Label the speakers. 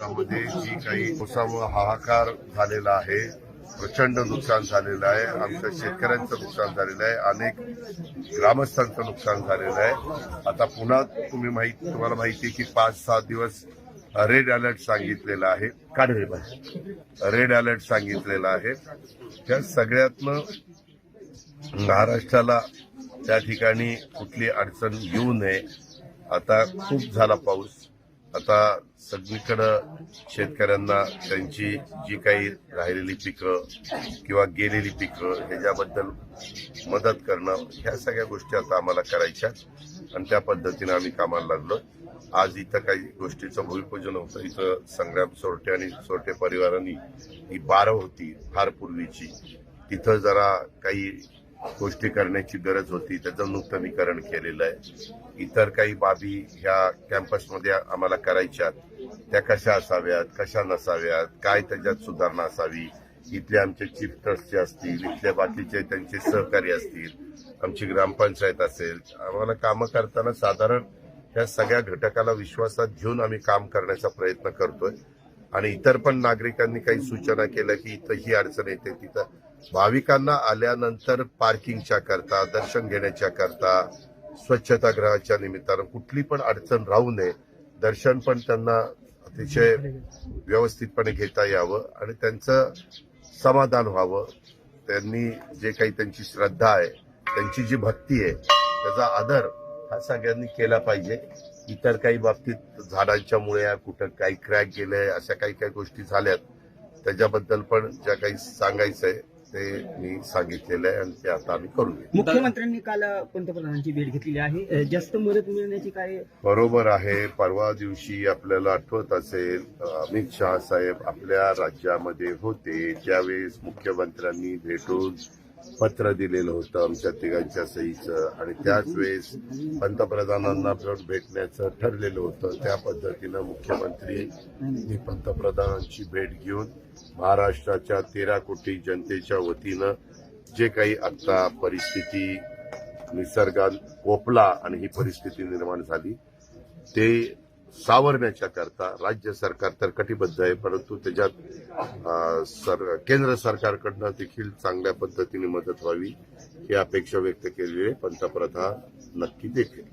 Speaker 1: महाराष्ट्रामध्ये जी काही पावसामुळे हाहाकार झालेला आहे, प्रचंड नुकसान झालेलं आहे. आमच्या शेतकऱ्यांचं नुकसान झालेलं आहे, अनेक ग्रामस्थांचं नुकसान झालेलं आहे. आता पुन्हा तुम्हाला माहिती आहे की 5-6 दिवस रेड अलर्ट सांगितलेला आहे. रेड अलर्ट सांगितलेला आहे. त्या सगळ्यातनं महाराष्ट्राला त्या ठिकाणी कुठली अडचण येऊ नये. आता खूप झाला पाऊस. आता सगळीकडं शेतकऱ्यांना त्यांची जी काही राहिलेली पिकं किंवा गेलेली पिकं ह्याच्याबद्दल मदत करणं, ह्या सगळ्या गोष्टी आता आम्हाला करायच्या आणि त्या पद्धतीने आम्ही कामाला लागलो. आज इथं काही गोष्टीचं भूमिपूजन होतं. इथं संग्राम सोरटे आणि सोरटे परिवारांनी ही बारव होती फार पूर्वीची, तिथं जरा काही गोष्टी करण्याची गरज होती, त्याचं नूतनीकरण केलेलं आहे. इतर काही बाबी ह्या कॅम्पसमध्ये आम्हाला करायच्यात, त्या कशा असाव्यात, कशा नसाव्यात, काय त्याच्यात सुधारणा असावी. इथले आमचे चीफ ट्रस्टी असतील, इथले बाकीचे त्यांचे सहकारी असतील, आमची ग्रामपंचायत असेल, आम्हाला कामं करताना साधारण ह्या सगळ्या घटकाला विश्वासात घेऊन आम्ही काम करण्याचा प्रयत्न करतोय. आणि इतर पण नागरिकांनी काही सूचना केल्या की इथं ही अडचण येते, तिथं भाविकांना आल्यानंतर पार्किंगच्या करता, दर्शन घेण्याच्या करता, स्वच्छतागृहाच्या निमित्तानं कुठली पण अडचण राहू नये, दर्शन पण त्यांना अतिशय व्यवस्थितपणे घेता यावं आणि त्यांचं समाधान व्हावं. त्यांनी जे काही त्यांची श्रद्धा आहे, त्यांची जी भक्ती आहे, त्याचा आदर हा सगळ्यांनी केला पाहिजे. इतर काही बाबतीत झाडांच्या मुळ्या कुठं काही क्रॅक गेले, अशा काही काही गोष्टी झाल्यात, त्याच्याबद्दल पण ज्या काही सांगायचंय ते मी सांगितलेलं आहे आणि ते आता आम्ही करू.
Speaker 2: मुख्यमंत्र्यांनी काल पंतप्रधानांची भेट घेतलेली आहे. जास्त मदत मिळण्याची काय?
Speaker 1: बरोबर आहे. परवा दिवशी आपल्याला आठवत असेल, अमित शहा साहेब आपल्या राज्यामध्ये होते, त्यावेळेस मुख्यमंत्र्यांनी भेटून पत्र दिलेलं होतं आमच्या तिघांच्या सहीचं आणि त्याच वेळेस पंतप्रधानांना भेटण्याचं ठरलेलं होतं. त्या पद्धतीनं मुख्यमंत्री पंतप्रधानांची भेट घेऊन महाराष्ट्राच्या 13 कोटी जनतेच्या वतीनं जे काही आता परिस्थिती निसर्गात कोपला आणि ही परिस्थिती निर्माण झाली ते सावरण्याच्या करता राज्य सरकार तर कटिबद्ध आहे, परंतु त्याच्यात केंद्र सरकारकडनं देखील चांगल्या पद्धतीने मदत व्हावी ही अपेक्षा व्यक्त केलेली आहे. पंतप्रधान नक्की देखील.